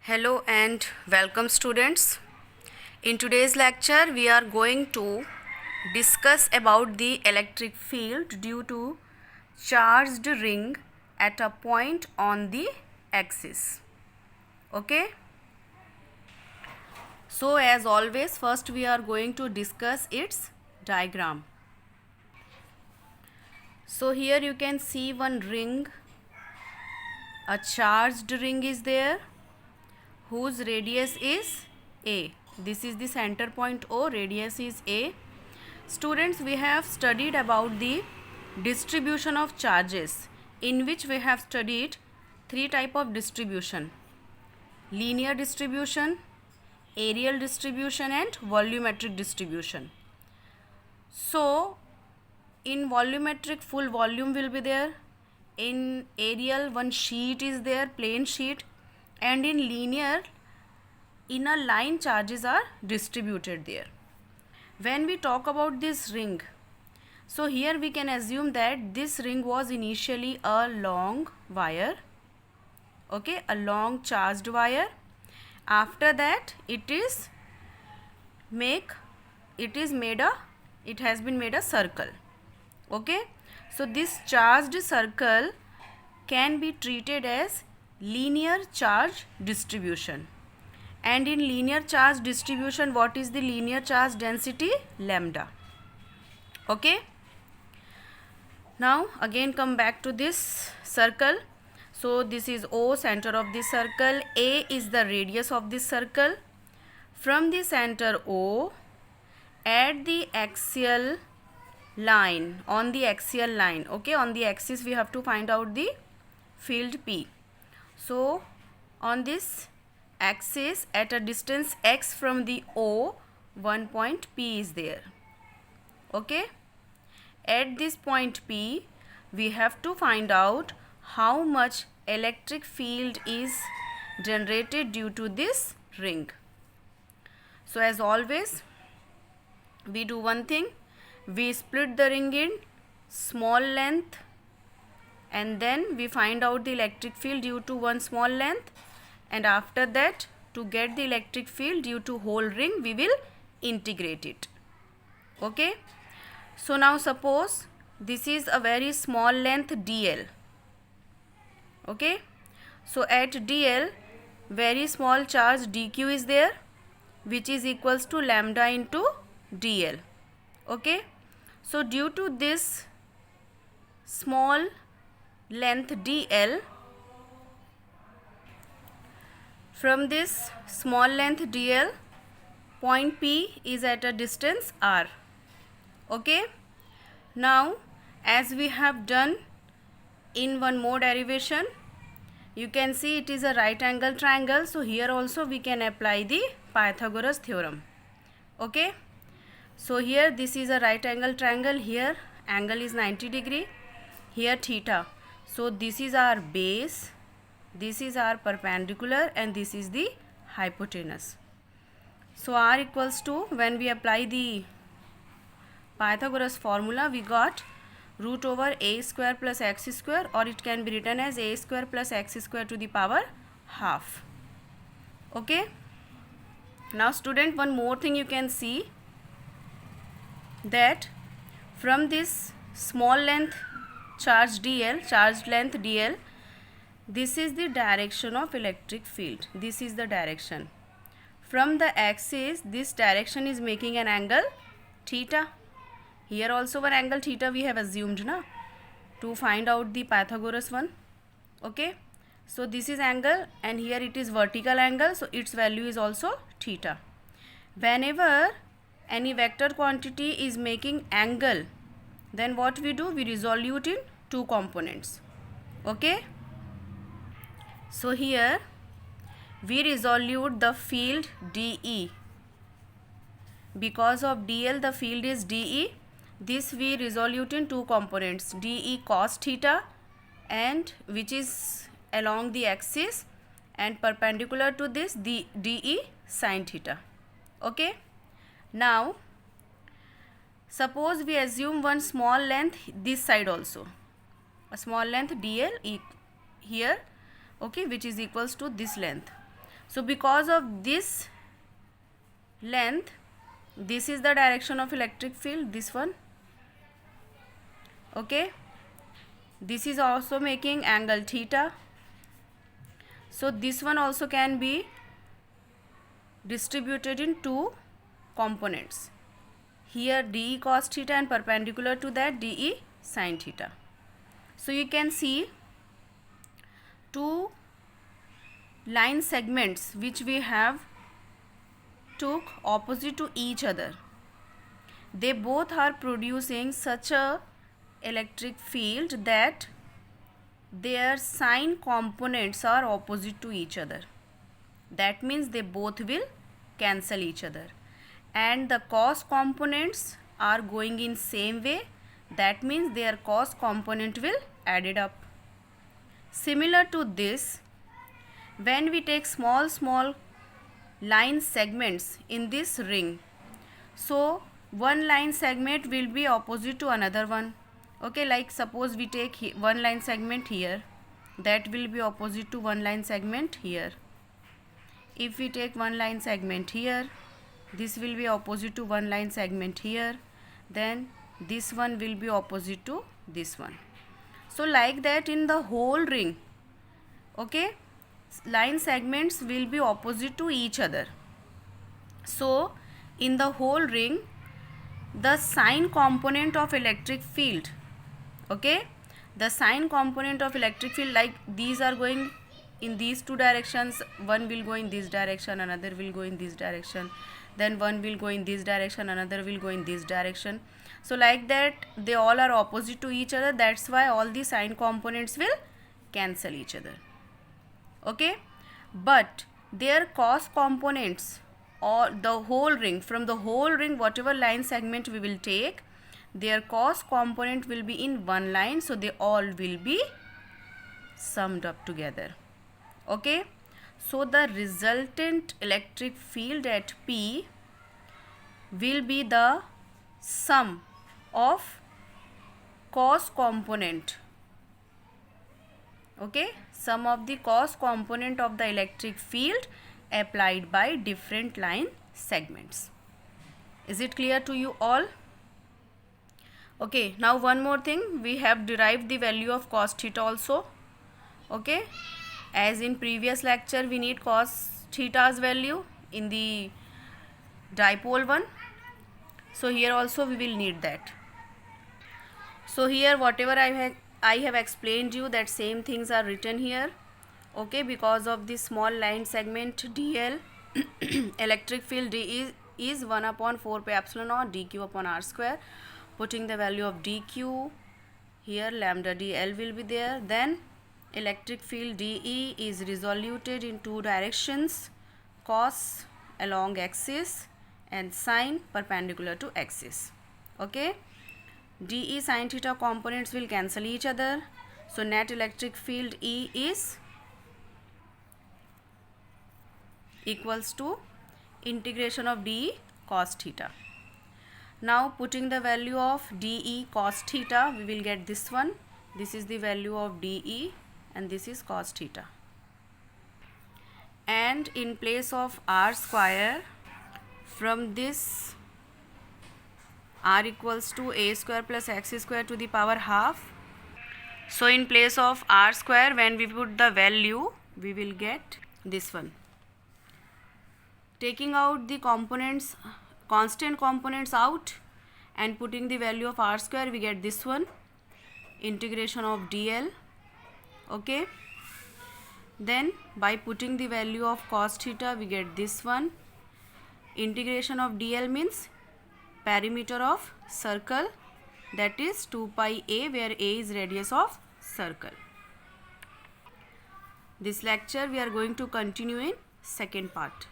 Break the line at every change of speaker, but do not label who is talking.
Hello and welcome students. In today's lecture we are going to discuss about the electric field due to charged ring at a point on the axis. Okay? So as always, first we are going to discuss its diagram. So here you can see one ring, a charged ring is there whose radius is A. This is the center point O, radius is A. Students, we have studied about the distribution of charges, in which we have studied three type of distribution: linear distribution, areal distribution and volumetric distribution. So in volumetric, full volume will be there. In areal, one sheet is there, plain sheet. And in linear, inner line charges are distributed there. When we talk about this ring, so here we can assume that this ring was initially a long wire, okay, a long charged wire. After that it has been made a circle, okay. So this charged circle can be treated as linear charge distribution. And in linear charge distribution, what is the linear charge density? Lambda. Okay. Now again come back to this circle. So this is O, center of this circle. A is the radius of this circle. From the center O, at the axial line, on the axial line, okay, on the axis we have to find out the field P. So on this axis at a distance x from the O, one point P is there, okay. At this point P, we have to find out how much electric field is generated due to this ring. So as always, we do one thing: we split the ring in small length and then we find out the electric field due to one small length, and after that, to get the electric field due to whole ring, we will integrate it, okay. So now suppose this is a very small length dl, okay. So at dl, very small charge dq is there, which is equals to lambda into dl, okay. So due to this small length dl, from this small length dl, point P is at a distance r, okay. Now as we have done in one more derivation, you can see it is a right angle triangle. So here also we can apply the Pythagoras theorem, okay. So here this is a right angle triangle, here angle is 90 degree, here theta. So this is our base, this is our perpendicular, and this is the hypotenuse. So r equals to, when we apply the Pythagoras formula, we got root over a square plus x square, or it can be written as a square plus x square to the power half, okay. Now student, one more thing you can see, that from this small length charged length dl, this is the direction of electric field, this is the direction. From the axis, this direction is making an angle theta. Here also one angle theta we have assumed na, to find out the Pythagoras one, okay. So this is angle and here it is vertical angle, so its value is also theta. Whenever any vector quantity is making angle, then what we do, we resolve in two components, okay. So here we resolve the field dE, because of dl the field is dE. This we resolve in two components, dE cos theta, and which is along the axis, and perpendicular to this the dE sin theta, okay. Now suppose we assume one small length this side also, a small length dl here, okay, which is equals to this length. So because of this length, this is the direction of electric field, this one. Okay, this is also making angle theta. So this one also can be distributed in two components. Here dE cos theta and perpendicular to that dE sin theta. So you can see two line segments which we have took opposite to each other. They both are producing such a electric field that their sign components are opposite to each other. That means they both will cancel each other, and the cos components are going in same way. That means their cos component will add it up. Similar to this, when we take small line segments in this ring, so one line segment will be opposite to another one. Okay, like suppose we take one line segment here, that will be opposite to one line segment here. If we take one line segment here, this will be opposite to one line segment here, then this one will be opposite to this one. So like that in the whole ring, okay, line segments will be opposite to each other. So in the whole ring, the sign component of electric field, okay, the sign component of electric field, like these are going in these two directions, one will go in this direction, another will go in this direction, then one will go in this direction, another will go in this direction. So like that they all are opposite to each other. That's why all the sign components will cancel each other. Okay, but their cos components, or the whole ring, from the whole ring whatever line segment we will take, their cos component will be in one line, so they all will be summed up together. Okay, so the resultant electric field at P will be the sum of cos component, okay, sum of the cos component of the electric field applied by different line segments. Is it clear to you all? Okay, now one more thing, we have derived the value of cos theta also. Okay, as in previous lecture we need cos theta's value in the dipole one, so here also we will need that. So here whatever I have explained you, that same things are written here. Okay, because of this small line segment dl, electric field D is 1/4 pi epsilon naught dq upon r square. Putting the value of dq here, lambda dl will be there. Then electric field dE is resoluted in two directions, cos along axis and sine perpendicular to axis. Okay, dE sin theta components will cancel each other, so net electric field E is equals to integration of dE cos theta. Now putting the value of dE cos theta, we will get this one. This is the value of dE and this is cos theta. And in place of r square, from this r equals to a square plus x square to the power half. So in place of r square, when we put the value, we will get this one. Taking out the components, constant components out, and putting the value of r square, we get this one, integration of dl. Okay, then by putting the value of cos theta, we get this one. Integration of dl means perimeter of circle, that is 2 pi a, where a is radius of circle. This lecture we are going to continue in second part.